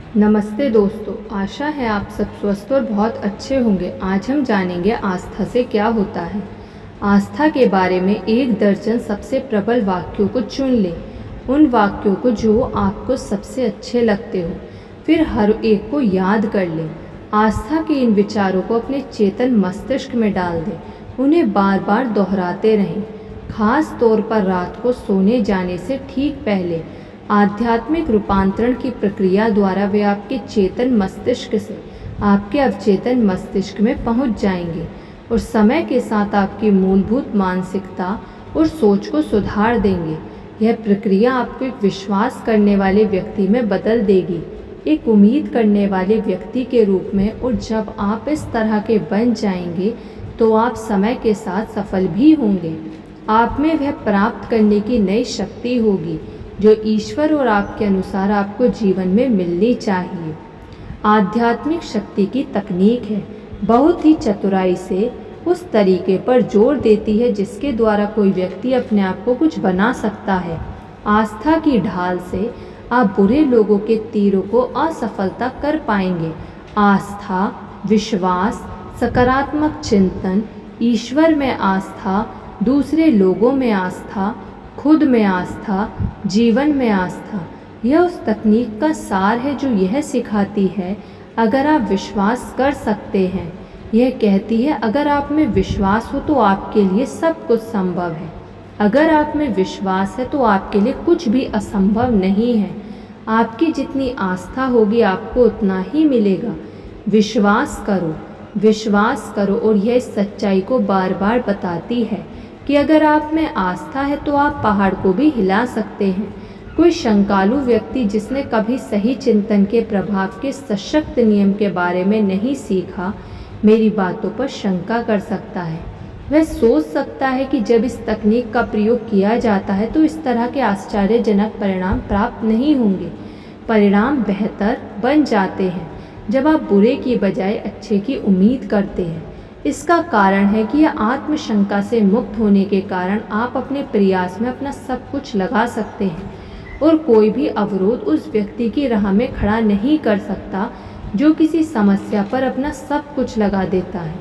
नमस्ते दोस्तों, आशा है आप सब स्वस्थ और बहुत अच्छे होंगे। आज हम जानेंगे आस्था से क्या होता है। आस्था के बारे में एक दर्जन सबसे प्रबल वाक्यों को चुन लें। उन वाक्यों को जो आपको सबसे अच्छे लगते हो, फिर हर एक को याद कर लें। आस्था के इन विचारों को अपने चेतन मस्तिष्क में डाल दें। उन्हें बार बार दोहराते रहें, खास तौर पर रात को सोने जाने से ठीक पहले। आध्यात्मिक रूपांतरण की प्रक्रिया द्वारा वे आपके चेतन मस्तिष्क से आपके अवचेतन मस्तिष्क में पहुंच जाएंगे और समय के साथ आपकी मूलभूत मानसिकता और सोच को सुधार देंगे। यह प्रक्रिया आपको एक विश्वास करने वाले व्यक्ति में बदल देगी, एक उम्मीद करने वाले व्यक्ति के रूप में। और जब आप इस तरह के बन जाएंगे तो आप समय के साथ सफल भी होंगे। आप में वह प्राप्त करने की नई शक्ति होगी जो ईश्वर और आपके अनुसार आपको जीवन में मिलनी चाहिए। आध्यात्मिक शक्ति की तकनीक है, बहुत ही चतुराई से उस तरीके पर जोर देती है जिसके द्वारा कोई व्यक्ति अपने आप को कुछ बना सकता है। आस्था की ढाल से आप बुरे लोगों के तीरों को असफलता कर पाएंगे। आस्था, विश्वास, सकारात्मक चिंतन, ईश्वर में आस्था, दूसरे लोगों में आस्था, खुद में आस्था, जीवन में आस्था, यह उस तकनीक का सार है जो यह सिखाती है अगर आप विश्वास कर सकते हैं। यह कहती है अगर आप में विश्वास हो तो आपके लिए सब कुछ संभव है। अगर आप में विश्वास है तो आपके लिए कुछ भी असंभव नहीं है। आपकी जितनी आस्था होगी आपको उतना ही मिलेगा। विश्वास करो, विश्वास करो। और यह इस सच्चाई को बार बार बताती है कि अगर आप में आस्था है तो आप पहाड़ को भी हिला सकते हैं। कोई शंकालु व्यक्ति जिसने कभी सही चिंतन के प्रभाव के सशक्त नियम के बारे में नहीं सीखा, मेरी बातों पर शंका कर सकता है। वह सोच सकता है कि जब इस तकनीक का प्रयोग किया जाता है तो इस तरह के आश्चर्यजनक परिणाम प्राप्त नहीं होंगे। परिणाम बेहतर बन जाते हैं जब आप बुरे की बजाय अच्छे की उम्मीद करते हैं। इसका कारण है कि यह आत्मशंका से मुक्त होने के कारण आप अपने प्रयास में अपना सब कुछ लगा सकते हैं और कोई भी अवरोध उस व्यक्ति की राह में खड़ा नहीं कर सकता जो किसी समस्या पर अपना सब कुछ लगा देता है।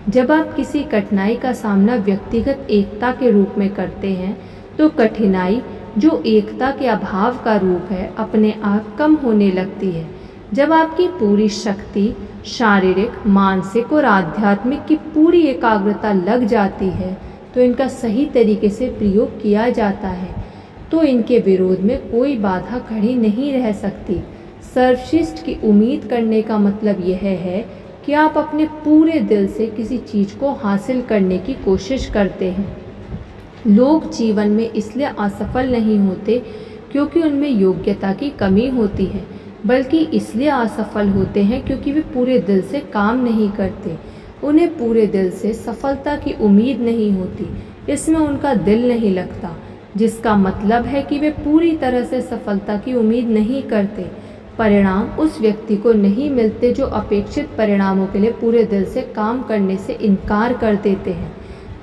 जब आप किसी कठिनाई का सामना व्यक्तिगत एकता के रूप में करते हैं तो कठिनाई, जो एकता के अभाव का रूप है, अपने आप कम होने लगती है। जब आपकी पूरी शक्ति, शारीरिक, मानसिक और आध्यात्मिक की पूरी एकाग्रता लग जाती है तो इनका सही तरीके से प्रयोग किया जाता है तो इनके विरोध में कोई बाधा खड़ी नहीं रह सकती। सर्वश्रेष्ठ की उम्मीद करने का मतलब यह है कि आप अपने पूरे दिल से किसी चीज़ को हासिल करने की कोशिश करते हैं। लोग जीवन में इसलिए असफल नहीं होते क्योंकि उनमें योग्यता की कमी होती है, बल्कि इसलिए असफल होते हैं क्योंकि वे पूरे दिल से काम नहीं करते। उन्हें पूरे दिल से सफलता की उम्मीद नहीं होती, इसमें उनका दिल नहीं लगता, जिसका मतलब है कि वे पूरी तरह से सफलता की उम्मीद नहीं करते। परिणाम उस व्यक्ति को नहीं मिलते जो अपेक्षित परिणामों के लिए पूरे दिल से काम करने से इनकार कर देते हैं।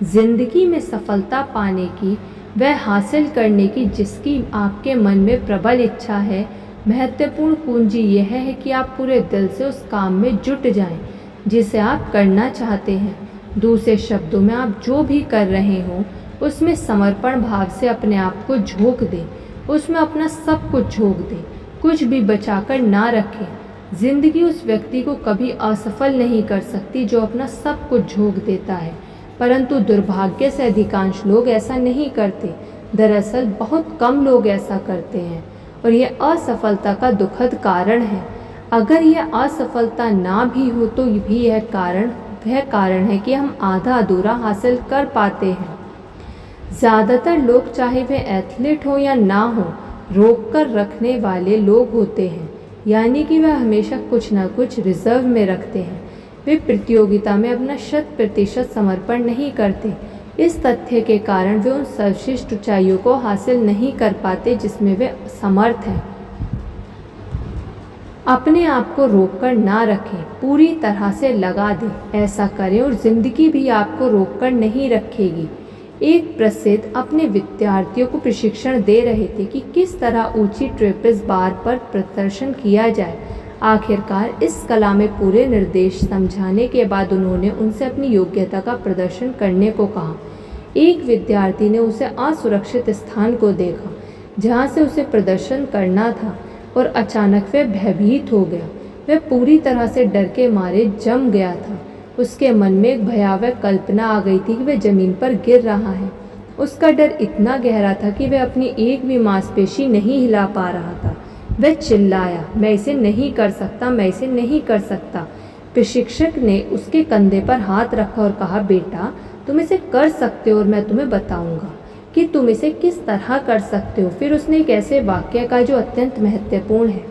जिंदगी में सफलता पाने की, वह हासिल करने की जिसकी आपके मन में प्रबल इच्छा है, महत्वपूर्ण कुंजी यह है कि आप पूरे दिल से उस काम में जुट जाएं जिसे आप करना चाहते हैं। दूसरे शब्दों में, आप जो भी कर रहे हों उसमें समर्पण भाव से अपने आप को झोंक दें, उसमें अपना सब कुछ झोंक दें, कुछ भी बचाकर ना रखें। जिंदगी उस व्यक्ति को कभी असफल नहीं कर सकती जो अपना सब कुछ झोंक देता है, परंतु दुर्भाग्य से अधिकांश लोग ऐसा नहीं करते। दरअसल बहुत कम लोग ऐसा करते हैं और यह असफलता का दुखद कारण है। अगर यह असफलता ना भी हो तो भी वह कारण है कि हम आधा अधूरा हासिल कर पाते हैं। ज़्यादातर लोग, चाहे वे एथलीट हो या ना हो, रोक कर रखने वाले लोग होते हैं, यानी कि वह हमेशा कुछ ना कुछ रिजर्व में रखते हैं। वे प्रतियोगिता में अपना 100% समर्पण नहीं करते। इस तथ्य के कारण वे उन सर्वश्रेष्ठ ऊंचाइयों को हासिल नहीं कर पाते जिसमें वे समर्थ हैं। अपने आप को रोककर ना रखें, पूरी तरह से लगा दें। ऐसा करें और जिंदगी भी आपको रोककर नहीं रखेगी। एक प्रसिद्ध अपने विद्यार्थियों को प्रशिक्षण दे रहे थे कि किस तरह ऊंची ट्रेपेज बार पर प्रदर्शन किया जाए। आखिरकार इस कला में पूरे निर्देश समझाने के बाद उन्होंने उनसे अपनी योग्यता का प्रदर्शन करने को कहा। एक विद्यार्थी ने उसे असुरक्षित स्थान को देखा जहाँ से उसे प्रदर्शन करना था और अचानक वह भयभीत हो गया। वह पूरी तरह से डर के मारे जम गया था। उसके मन में एक भयावह कल्पना आ गई थी कि वह जमीन पर गिर रहा है। उसका डर इतना गहरा था कि वह अपनी एक भी मांसपेशी नहीं हिला पा रहा था। वह चिल्लाया, मैं इसे नहीं कर सकता, मैं इसे नहीं कर सकता। प्रशिक्षक ने उसके कंधे पर हाथ रखा और कहा, बेटा तुम इसे कर सकते हो और मैं तुम्हें बताऊंगा कि तुम इसे किस तरह कर सकते हो। फिर उसने एक ऐसे वाक्य कहा जो अत्यंत महत्वपूर्ण है।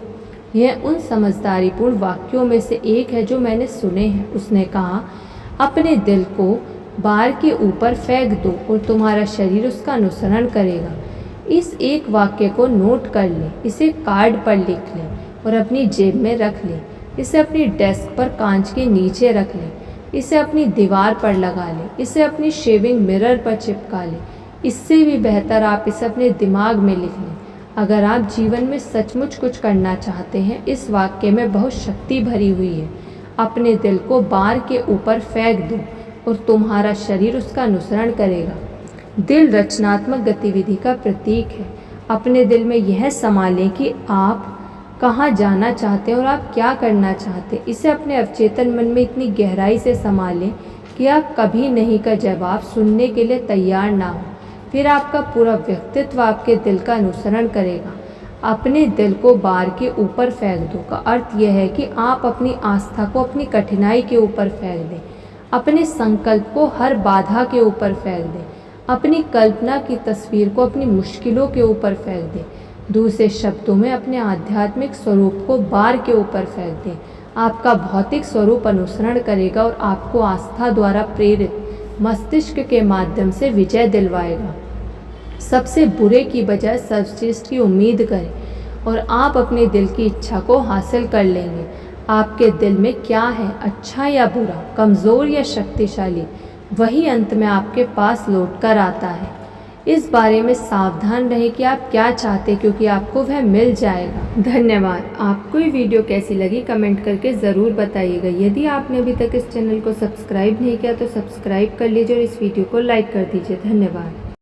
यह उन समझदारीपूर्ण वाक्यों में से एक है जो मैंने सुने हैं। उसने कहा, अपने दिल को बार के ऊपर फेंक दो और तुम्हारा शरीर उसका अनुसरण करेगा। इस एक वाक्य को नोट कर लें, इसे कार्ड पर लिख लें और अपनी जेब में रख लें। इसे अपनी डेस्क पर कांच के नीचे रख लें। इसे अपनी दीवार पर लगा लें। इसे अपनी शेविंग मिरर पर चिपका लें। इससे भी बेहतर आप इसे अपने दिमाग में लिख लें। अगर आप जीवन में सचमुच कुछ करना चाहते हैं, इस वाक्य में बहुत शक्ति भरी हुई है। अपने दिल को बार के ऊपर फेंक दो और तुम्हारा शरीर उसका अनुसरण करेगा। दिल रचनात्मक गतिविधि का प्रतीक है। अपने दिल में यह संभालें कि आप कहाँ जाना चाहते हैं और आप क्या करना चाहते हैं। इसे अपने अवचेतन मन में इतनी गहराई से संभालें कि आप कभी नहीं का जवाब सुनने के लिए तैयार ना हो। फिर आपका पूरा व्यक्तित्व आपके दिल का अनुसरण करेगा। अपने दिल को बार के ऊपर फेंक दो का अर्थ यह है कि आप अपनी आस्था को अपनी कठिनाई के ऊपर फेंक दें। अपने संकल्प को हर बाधा के ऊपर फेंक दें। अपनी कल्पना की तस्वीर को अपनी मुश्किलों के ऊपर फेंक दें। दूसरे शब्दों में अपने आध्यात्मिक स्वरूप को बार के ऊपर फेंक दें। आपका भौतिक स्वरूप अनुसरण करेगा और आपको आस्था द्वारा प्रेरित मस्तिष्क के माध्यम से विजय दिलवाएगा। सबसे बुरे की बजाय सर्वश्रेष्ठ की उम्मीद करें और आप अपने दिल की इच्छा को हासिल कर लेंगे। आपके दिल में क्या है, अच्छा या बुरा, कमज़ोर या शक्तिशाली, वही अंत में आपके पास लौट कर आता है। इस बारे में सावधान रहें कि आप क्या चाहते, क्योंकि आपको वह मिल जाएगा। धन्यवाद। आपको ये वीडियो कैसी लगी कमेंट करके ज़रूर बताइएगा। यदि आपने अभी तक इस चैनल को सब्सक्राइब नहीं किया तो सब्सक्राइब कर लीजिए और इस वीडियो को लाइक कर दीजिए। धन्यवाद।